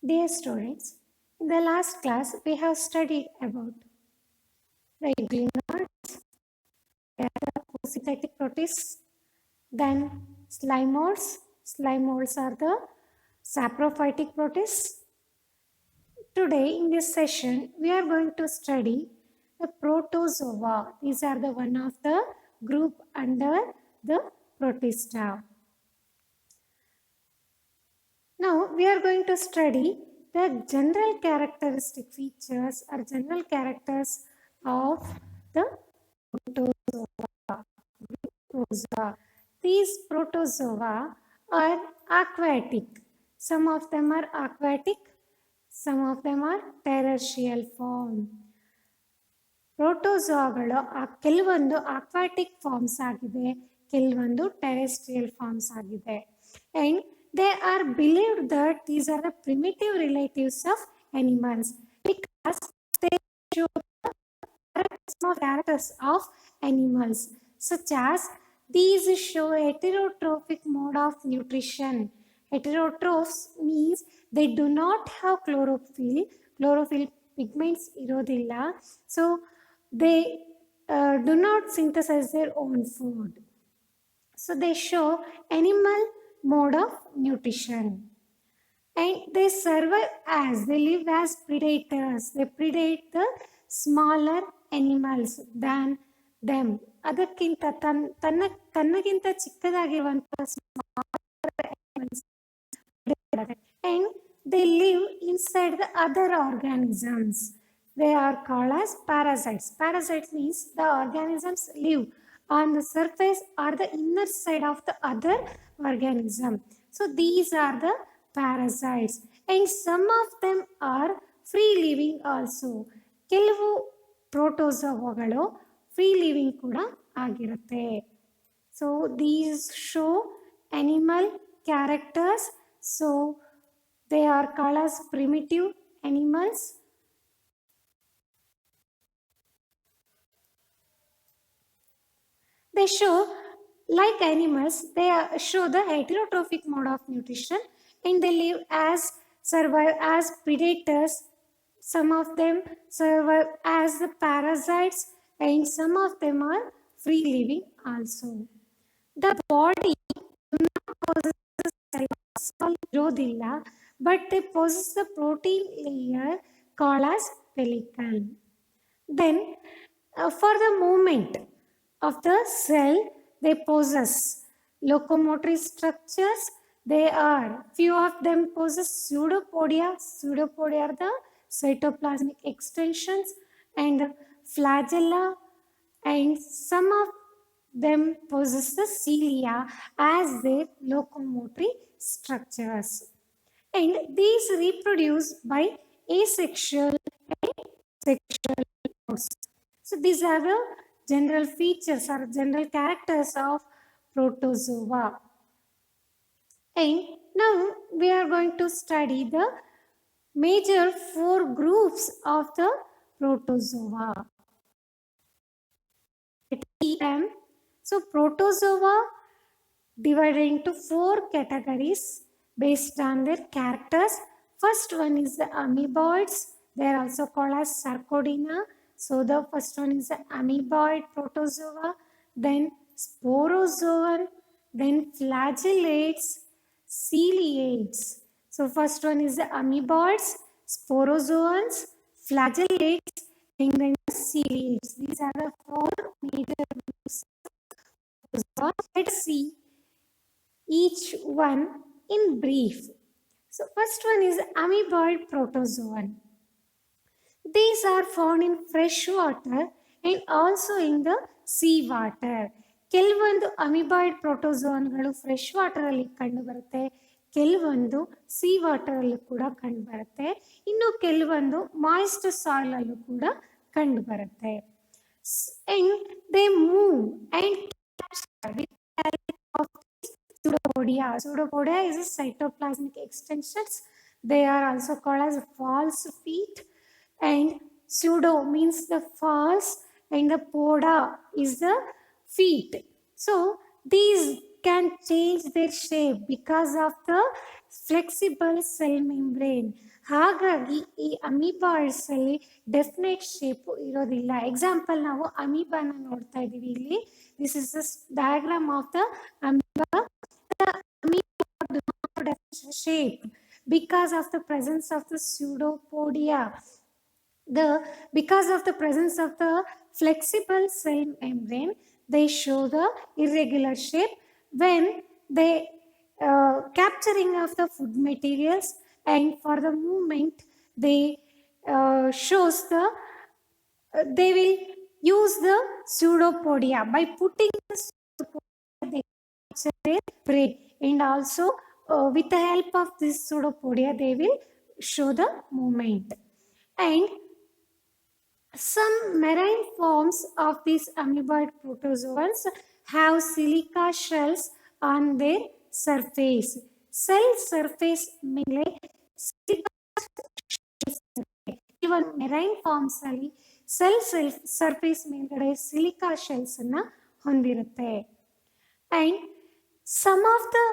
Dear students, in the last class we have studied about the euglenoids, photosynthetic protists, then slime molds. Slime molds are the saprophytic protists. Today in this session we are going to study the protozoa. These are the one of the group under the protista. Now we are going to study the general characteristic features or general characters of the protozoa. These protozoa are aquatic. Some of them are aquatic, some of them are terrestrial form. ಪ್ರೋಟೋಜೋಗಳು ಕೆಲವೊಂದು aquatic forms ಆಗಿದೆ, ಕೆಲವೊಂದು terrestrial forms ಆಗಿದೆ. And they are believed that these are the primitive relatives of animals because they show characters of animals such as these show heterotrophic mode of nutrition. Heterotrophs means they do not have chlorophyll. Chlorophyll pigments irodilla, so they do not synthesize their own food. So they show animal mode of nutrition. And they survive as they live as predators. They predate the smaller animals than them. ಅದಕ್ಕಿಂತ ತನ್ನಗಿಂತ ಚಿಕ್ಕದಾಗಿರುವಂತಹ and they live inside the other organisms. They are called as parasites. Parasites means the organisms live on the surface or the inner side of the other organism. So these are the parasites, and some of them are free living also. ಕೆಲವು ಪ್ರೋಟೋಜೋವಾಗಳು free living ಕೂಡ ಆಗಿರುತ್ತೆ. So these show animal characters. So they are called as primitive animals. They show, like animals, they show the heterotrophic mode of nutrition, and they live survive as predators. Some of them survive as the parasites, and some of them are free living also. The body does not possess cell irodilla, but they possess the protein layer called as pellicle. Then for the movement of the cell, they possess locomotory structures. They are, few of them possess pseudopodia. Pseudopodia are the cytoplasmic extensions, and flagella, and some of them possess the cilia as their locomotory structures. And these reproduce by asexual and sexual modes. So these are the general features or general characters of protozoa. And now we are going to study the major 4 groups of the protozoa. So protozoa divided into 4 categories based on their characters. First one is the amoeboids. They are also called as Sarcodina. So the first one is the amoeboid protozoa, then sporozoan, then flagellates, ciliates. So first one is the amoeboids, sporozoans, flagellates, and then ciliates. These are the 4 major groups. Let's see each one in brief. So first one is amoeboid protozoan. These are found in fresh water and also in the sea water. ಕೆಲವೊಂದು ಅಮಿಬಾಯ್ಡ್ ಪ್ರೋಟೋಜೋನ್ಗಳು fresh ವಾಟರಲ್ಲಿ ಕಂಡುಬರುತ್ತೆ, ಕೆಲವೊಂದು C ವಾಟರಲ್ಲೂ ಕೂಡ ಕಂಡುಬರುತ್ತೆ, ಇನ್ನು ಕೆಲವೊಂದು moist ಸಾಯಿಲಲ್ಲೂ ಕೂಡ ಕಂಡುಬರುತ್ತೆ. And they move and pseudopodia. Pseudopodia is a cytoplasmic extensions. They are also called as false feet. And pseudo means the false, and the poda is the feet. So these can change their shape because of the flexible cell membrane. ಹಾಗಾಗಿ ಈ ಅಮೀಬಾಯ್ಡ್ಸ್ ಅಲ್ಲಿ definite shape ಇರೋದಿಲ್ಲ. Example ನಾವು ಅಮೀಬಾನ ನೋಡ್ತಾ ಇದೀವಿ ಇಲ್ಲಿ. This is the diagram of the amoeba. Shape because of the presence of the pseudopodia. Because of the presence of the flexible cell membrane, they show the irregular shape when they capturing of the food materials, and for the movement they shows the they will use the pseudopodia. By putting the pseudopodia they capture their prey, and also with the help of this pseudopodia they will show the movement. And some marine forms of these amoeboid protozoans have silica shells on their surface. Cell surface ಮೇಲೆ silica even marine forms ಅಲ್ಲಿ cell surface ಮೇಲ್ಗಡೆ silica shells ಅನ್ನ ಹೊಂದಿರುತ್ತೆ. And some of the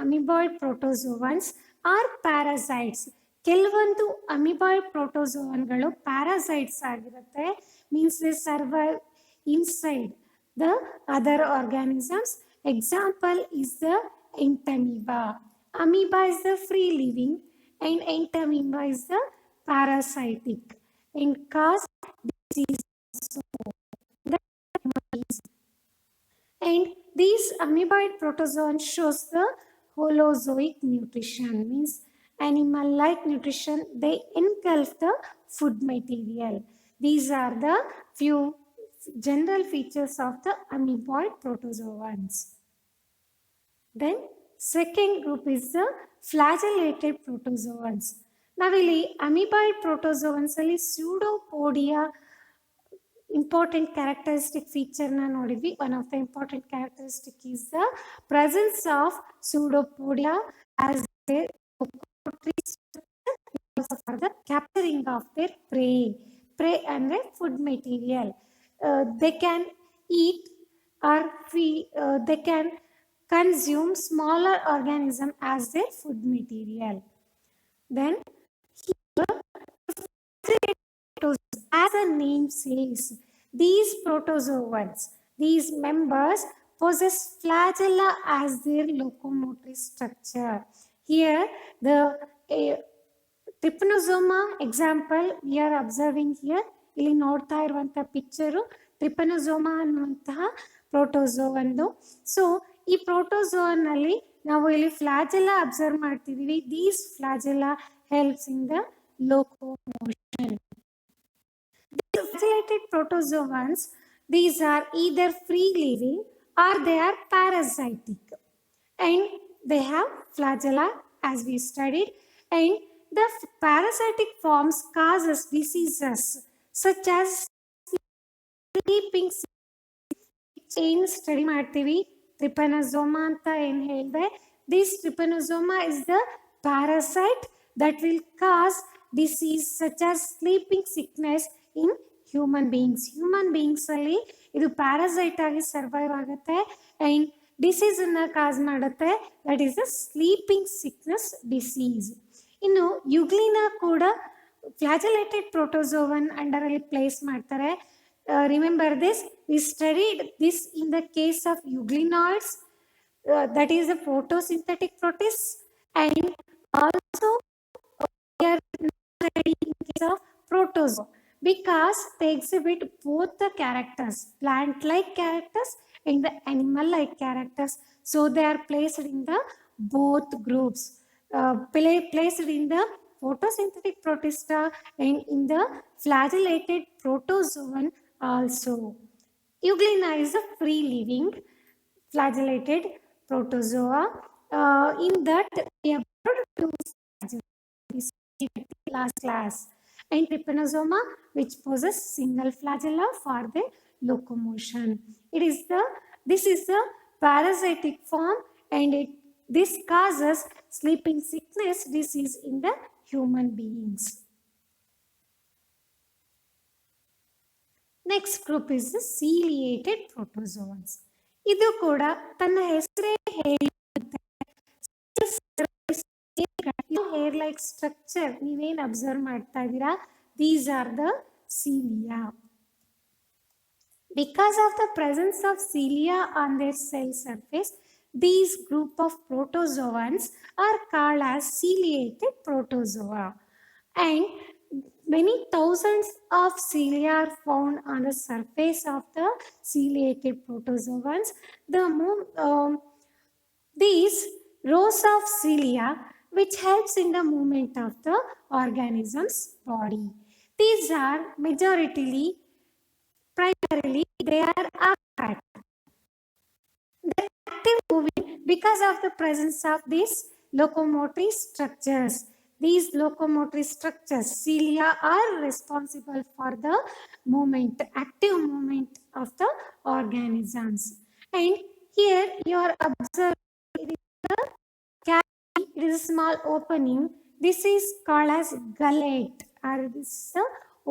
amoeboid protozoans are parasites. ಕೆಲವೊಂದು amoeboid ಪ್ರೋಟೋಜೋನ್ಗಳು parasites ಆಗಿರುತ್ತೆ. Means they survive inside the other organisms. Example is the entamoeba. Amoeba is the free living and entamoeba is the parasitic and cause disease. And these amoeboid protozoans shows the holozoic nutrition, means animal-like nutrition. They engulf the food material. These are the few general features of the amoeboid protozoans. Then second group is the flagellated protozoans. ನಾವಿಲ್ಲಿ amoeboid protozoans ಅಲ್ಲಿ pseudopodia important characteristic ಫೀಚರ್ನ ನೋಡಿದ್ವಿ. One of the important characteristic is the presence of pseudopodia as for the capturing of their prey ಅಂದರೆ food material. They can eat or they can consume smaller organism as their food material. Then here, as the name says, these protozoans, these members possess flagella as their locomotor structure. Here the trypanosoma example we are observing here. ಇಲ್ಲಿ ನೋಡ್ತಾ ಇರುವಂತಹ picture ಟ್ರಿಪನೋಸೋಮಾ ಅನ್ನುವಂತಹ ಪ್ರೋಟೋಜೋವಂದು. So ಈ ಪ್ರೋಟೋಜೋನ್ ಅಲ್ಲಿ ನಾವು ಇಲ್ಲಿ flagella observe ಮಾಡ್ತಿದೀವಿ. These flagella helps in the locomotion. Flagellated protozoans, these are either free living or they are parasitic, and they have flagella as we studied. And the parasitic forms causes diseases such as sleeping chain study ಮಾಡ್ತೀವಿ. ಟ್ರಿಪನೋಸೋಮಾ ಅಂತ ಏನು ಹೇಳಿದೆ. This trypanosoma is the parasite that will cause disease such as sleeping sickness in human beings. Human beings ಅಲ್ಲಿ ಇದು parasite ಆಗಿ survive ಆಗುತ್ತೆ and disease ಅನ್ನ ಕಾಸ್ ಮಾಡುತ್ತೆ. That is the sleeping sickness disease. ಇನ್ನು ಯುಗ್ಲಿನಾ ಕೂಡ ಫ್ಲಾಜೆಲೇಟೆಡ್ ಪ್ರೋಟೋಜೋವನ್ ಅಂಡರ್ ಅಲ್ಲಿ ಪ್ಲೇಸ್ ಮಾಡ್ತಾರೆ. Remember this, we studied this in the case of euglenoids, that is the photosynthetic protists, and also we are studying in case of protozoa because they exhibit both the characters, plant-like characters and the animal-like characters. So they are placed in the both groups, placed in the photosynthetic protista and in the flagellated protozoan also. Euglena is a free living flagellated protozoa. In that we have two last class, and trypanosoma which possess single flagella for their locomotion. This is the parasitic form, and this causes sleeping sickness disease in the human beings. Next group is the ciliated protozoans. ಇದು ಕೂಡ ತನ್ನ ಹೆಸರೇ hair like structure ನೀವೇನು observe ಮಾಡ್ತಾ ಇದ್ದೀರಾ, these are the cilia. Because of the presence of cilia on their cell surface, these group of protozoans are called as ciliated protozoa. And many thousands of cilia are found on the surface of the ciliated protozoans. These rows of cilia which helps in the movement of the organism's body. These are primarily they are active. They are active moving because of the presence of these locomotory structures. These locomotory structures, cilia, are responsible for the movement, active movement of the organisms. And here you are observing the cavity. It is a small opening. This is called as gullet, or this is the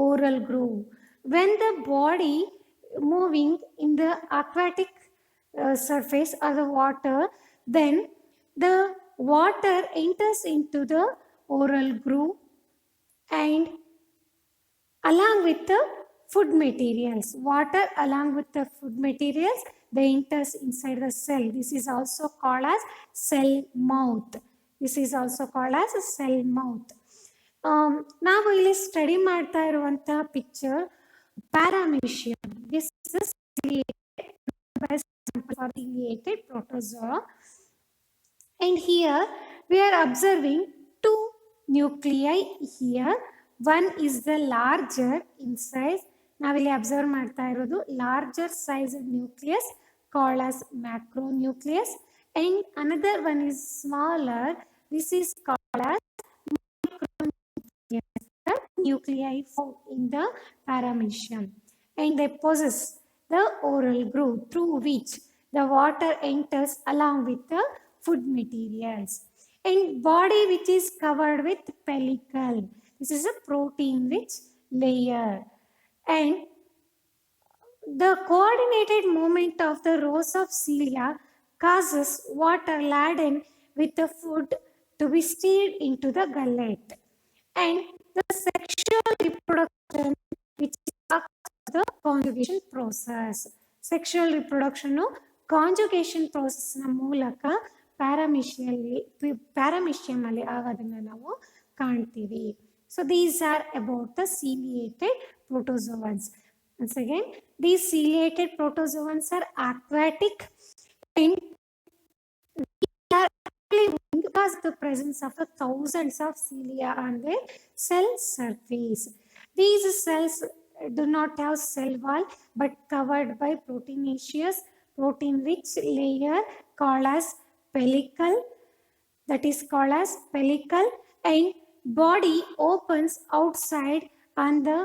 oral groove. When the body moving in the aquatic surface or the water, then the water enters into the oral groove, and along with the food materials, water along with the food materials, they enters inside the cell. This is also called as cell mouth. This is also called as a cell mouth. ನಾವು ಇಲ್ಲಿ study ಮಾಡ್ತಾ ಇರುವಂತ picture paramecium. This is ciliated protozoa, and here we are observing two nuclei here. One is the larger in size. ನಾವಿಲ್ಲಿ observe ಮಾಡ್ತಾ ಇರೋದು larger size nucleus called as macronucleus, and another one is smaller. This is called as micronucleus. The nuclei found in the paramecium, and they possess the oral groove through which the water enters along with the food materials, and body which is covered with pellicle. This is a protein rich layer, and the coordinated movement of the rows of cilia causes water laden with the food to be stirred into the gullet, and the sexual reproduction which is the conjugation process. Sexual reproduction conjugation ಪ್ರೋಸೆಸ್ನ ಮೂಲಕ paramecium ಅಲ್ಲಿ ಆಗೋದನ್ನು ನಾವು ಕಾಣ್ತೀವಿ. So these are about the ciliated protozoans. Once again, these ciliated protozoans are aquatic, and they are living because of the presence of the thousands of cilia on their cell surface. These cells do not have cell wall but covered by proteinaceous protein-rich layer called as pellicle. That is called as pellicle, and body opens outside on the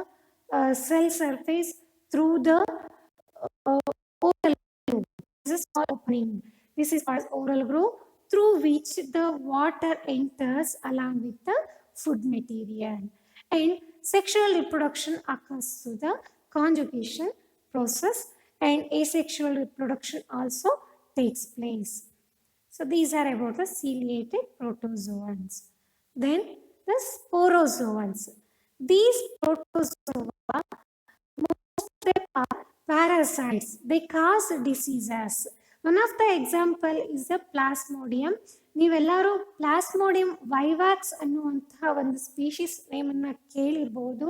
cell surface through the oral groove. This is small opening. This is called oral groove through which the water enters along with the food material, and sexual reproduction occurs through the conjugation process, and asexual reproduction also takes place. So these are about the ciliated protozoans. Then the sporozoans. These protozoa, most of them are parasites. They cause diseases. One of the example is the Plasmodium. ನೀವೆಲ್ಲರೂ Plasmodium vivax ಅನ್ನುವಂತಹ ಒಂದು species ನೇಮನ್ನು ಕೇಳಿರ್ಬೋದು.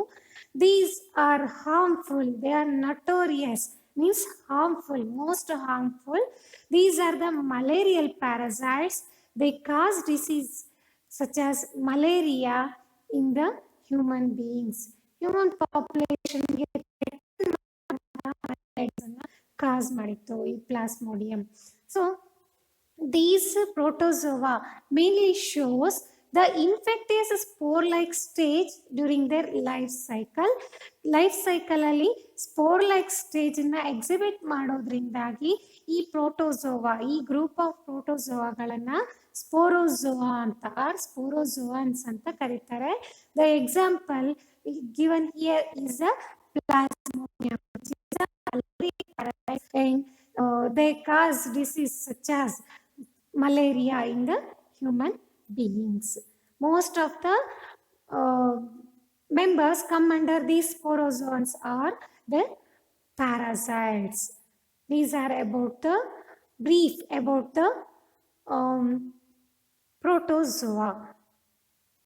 These are harmful. They are notorious. Means harmful, most harmful. These are the malarial parasites. They cause disease such as malaria in the human beings. Human population cause ಮಾಡಿತ್ತು ಈ plasmodium. So these protozoa mainly shows the infectious spore-like stage during their life cycle. Life ಸೈಕಲಲ್ಲಿ spore like ಸ್ಟೇಜನ್ನು exhibit ಮಾಡೋದ್ರಿಂದಾಗಿ ಈ protozoa, ಈ group of ಪ್ರೋಟೋಝೋವಾಗಳನ್ನು ಸ್ಪೋರೋಝೋವಾ ಅಂತ R ಸ್ಪೋರೋಝೋವಾನ್ಸ್ ಅಂತ ಕರೀತಾರೆ. The example given here is a plasmodium, and they cause disease such as malaria in the human beings. Most of the uh, members come under these sporozoans are the parasites. These are about the brief about the um, protozoa.